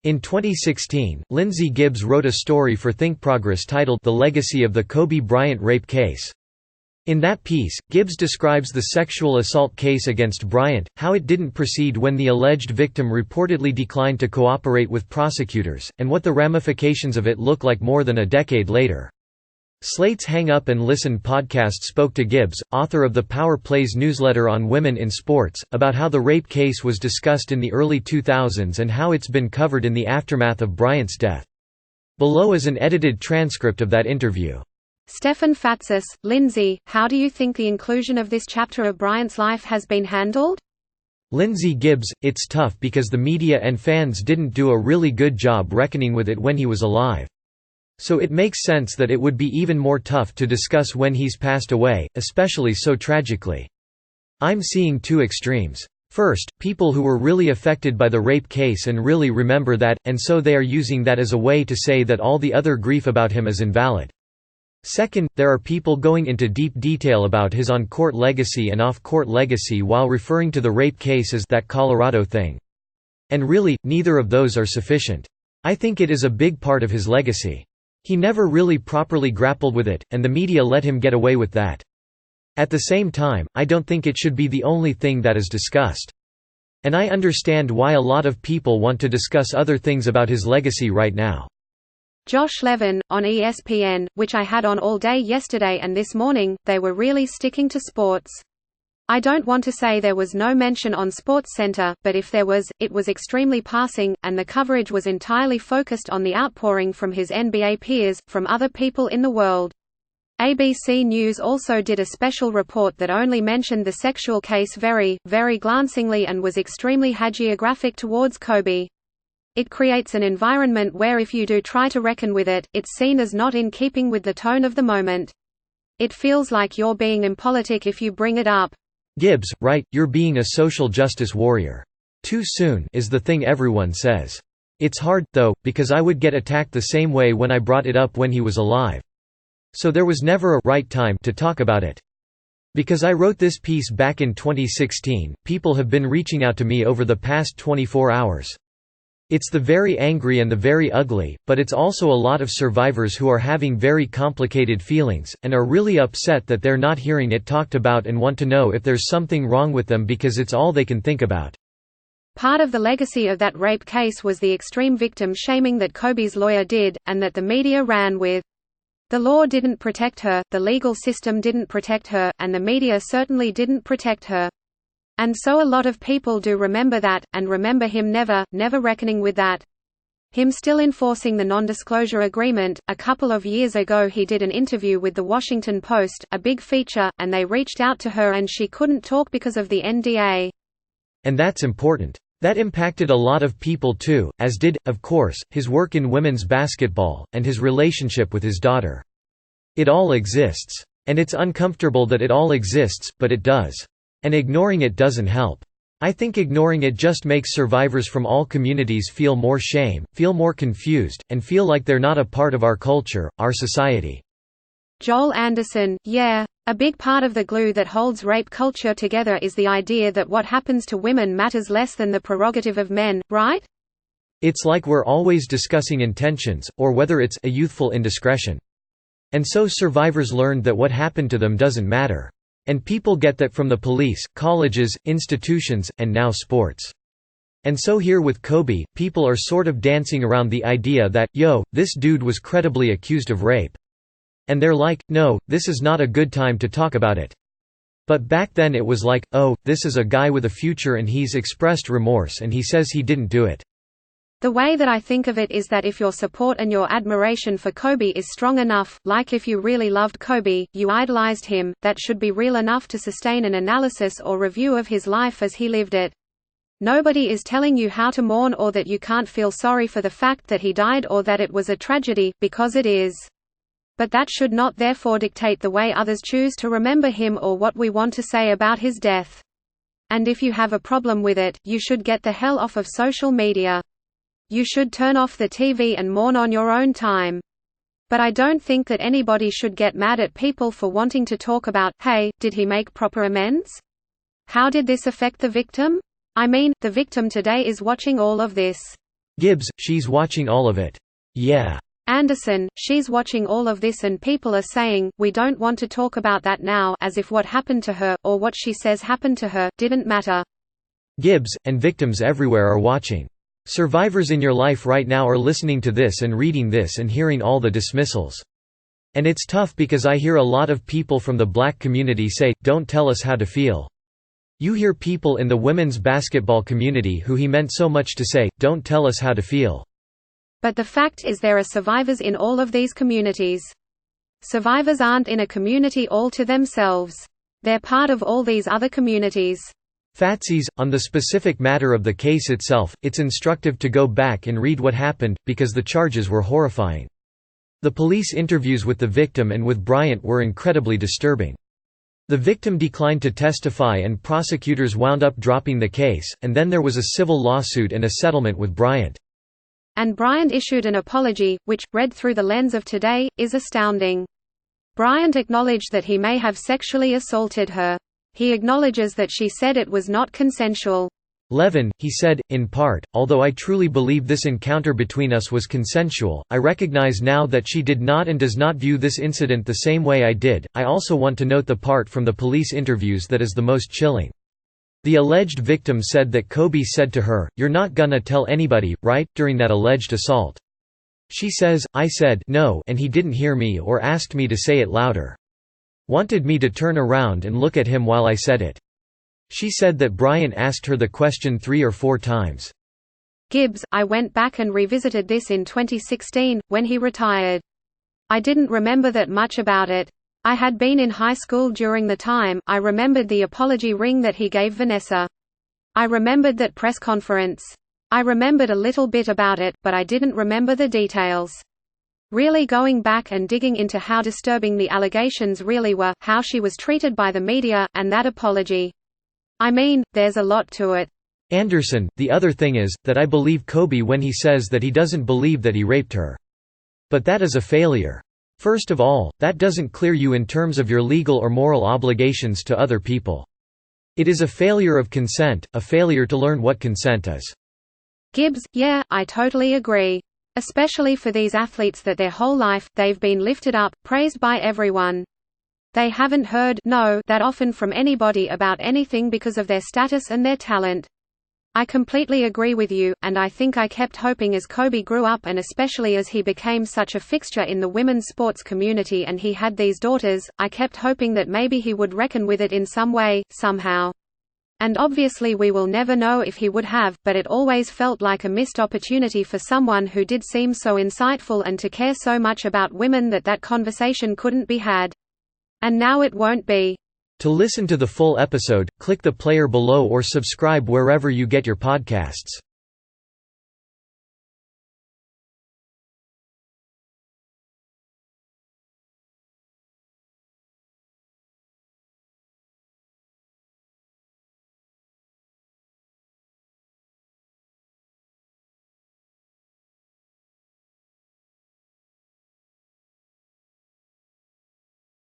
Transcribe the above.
In 2016, Lindsay Gibbs wrote a story for ThinkProgress titled The Legacy of the Kobe Bryant Rape Case. In that piece, Gibbs describes the sexual assault case against Bryant, how it didn't proceed when the alleged victim reportedly declined to cooperate with prosecutors, and what the ramifications of it look like more than a decade later. Slate's Hang Up and Listen podcast spoke to Gibbs, author of the Power Plays newsletter on women in sports, about how the rape case was discussed in the early 2000s and how it's been covered in the aftermath of Bryant's death. Below is an edited transcript of that interview. Stefan Fatsis, Lindsay, how do you think the inclusion of this chapter of Bryant's life has been handled? Lindsay Gibbs, it's tough because the media and fans didn't do a really good job reckoning with it when he was alive. So it makes sense that it would be even more tough to discuss when he's passed away, especially so tragically. I'm seeing two extremes. First, people who were really affected by the rape case and really remember that, and so they are using that as a way to say that all the other grief about him is invalid. Second, there are people going into deep detail about his on-court legacy and off-court legacy while referring to the rape case as that Colorado thing. And really, neither of those are sufficient. I think it is a big part of his legacy. He never really properly grappled with it, and the media let him get away with that. At the same time, I don't think it should be the only thing that is discussed. And I understand why a lot of people want to discuss other things about his legacy right now. Josh Levin, on ESPN, which I had on all day yesterday and this morning, they were really sticking to sports. I don't want to say there was no mention on SportsCenter, but if there was, it was extremely passing, and the coverage was entirely focused on the outpouring from his NBA peers, from other people in the world. ABC News also did a special report that only mentioned the sexual case very, very glancingly and was extremely hagiographic towards Kobe. It creates an environment where if you do try to reckon with it, it's seen as not in keeping with the tone of the moment. It feels like you're being impolitic if you bring it up. Gibbs, right, you're being a social justice warrior. Too soon is the thing everyone says. It's hard, though, because I would get attacked the same way when I brought it up when he was alive. So there was never a right time to talk about it. Because I wrote this piece back in 2016, people have been reaching out to me over the past 24 hours. It's the very angry and the very ugly, but it's also a lot of survivors who are having very complicated feelings, and are really upset that they're not hearing it talked about and want to know if there's something wrong with them because it's all they can think about. Part of the legacy of that rape case was the extreme victim shaming that Kobe's lawyer did, and that the media ran with. The law didn't protect her, the legal system didn't protect her, and the media certainly didn't protect her. And so a lot of people do remember that, and remember him never reckoning with that. Him still enforcing the non-disclosure agreement. A couple of years ago he did an interview with The Washington Post, a big feature, and they reached out to her and she couldn't talk because of the NDA. And that's important. That impacted a lot of people too, as did, of course, his work in women's basketball, and his relationship with his daughter. It all exists. And it's uncomfortable that it all exists, but it does. And ignoring it doesn't help. I think ignoring it just makes survivors from all communities feel more shame, feel more confused, and feel like they're not a part of our culture, our society. Joel Anderson, yeah. A big part of the glue that holds rape culture together is the idea that what happens to women matters less than the prerogative of men, right? It's like we're always discussing intentions, or whether it's a youthful indiscretion. And so survivors learned that what happened to them doesn't matter. And people get that from the police, colleges, institutions, and now sports. And so here with Kobe, people are sort of dancing around the idea that, yo, this dude was credibly accused of rape. And they're like, no, this is not a good time to talk about it. But back then it was like, oh, this is a guy with a future and he's expressed remorse and he says he didn't do it. The way that I think of it is that if your support and your admiration for Kobe is strong enough, like if you really loved Kobe, you idolized him, that should be real enough to sustain an analysis or review of his life as he lived it. Nobody is telling you how to mourn or that you can't feel sorry for the fact that he died or that it was a tragedy, because it is. But that should not therefore dictate the way others choose to remember him or what we want to say about his death. And if you have a problem with it, you should get the hell off of social media. You should turn off the TV and mourn on your own time. But I don't think that anybody should get mad at people for wanting to talk about, hey, did he make proper amends? How did this affect the victim? I mean, the victim today is watching all of this. Gibbs, she's watching all of it. Yeah. Anderson, she's watching all of this and people are saying, we don't want to talk about that now, as if what happened to her, or what she says happened to her, didn't matter. Gibbs, and victims everywhere are watching. Survivors in your life right now are listening to this and reading this and hearing all the dismissals. And it's tough because I hear a lot of people from the black community say, don't tell us how to feel. You hear people in the women's basketball community who he meant so much to say, don't tell us how to feel. But the fact is there are survivors in all of these communities. Survivors aren't in a community all to themselves. They're part of all these other communities. Fatsies, on the specific matter of the case itself, it's instructive to go back and read what happened, because the charges were horrifying. The police interviews with the victim and with Bryant were incredibly disturbing. The victim declined to testify and prosecutors wound up dropping the case, and then there was a civil lawsuit and a settlement with Bryant. And Bryant issued an apology, which, read through the lens of today, is astounding. Bryant acknowledged that he may have sexually assaulted her. He acknowledges that she said it was not consensual. Levin, he said, in part, although I truly believe this encounter between us was consensual, I recognize now that she did not and does not view this incident the same way I did. I also want to note the part from the police interviews that is the most chilling. The alleged victim said that Kobe said to her, "You're not gonna tell anybody, right?" during that alleged assault. She says, "I said no and he didn't hear me or asked me to say it louder. Wanted me to turn around and look at him while I said it." She said that Bryant asked her the question 3 or 4 times. Gibbs, I went back and revisited this in 2016, when he retired. I didn't remember that much about it. I had been in high school during the time. I remembered the apology ring that he gave Vanessa. I remembered that press conference. I remembered a little bit about it, but I didn't remember the details. Really going back and digging into how disturbing the allegations really were, how she was treated by the media, and that apology. I mean, there's a lot to it. Anderson, the other thing is, that I believe Kobe when he says that he doesn't believe that he raped her. But that is a failure. First of all, that doesn't clear you in terms of your legal or moral obligations to other people. It is a failure of consent, a failure to learn what consent is. Gibbs, yeah, I totally agree. Especially for these athletes that their whole life, they've been lifted up, praised by everyone. They haven't heard no that often from anybody about anything because of their status and their talent. I completely agree with you, and I think I kept hoping as Kobe grew up and especially as he became such a fixture in the women's sports community and he had these daughters, I kept hoping that maybe he would reckon with it in some way, somehow. And obviously we will never know if he would have, but it always felt like a missed opportunity for someone who did seem so insightful and to care so much about women that that conversation couldn't be had. And now it won't be. To listen to the full episode, click the player below or subscribe wherever you get your podcasts.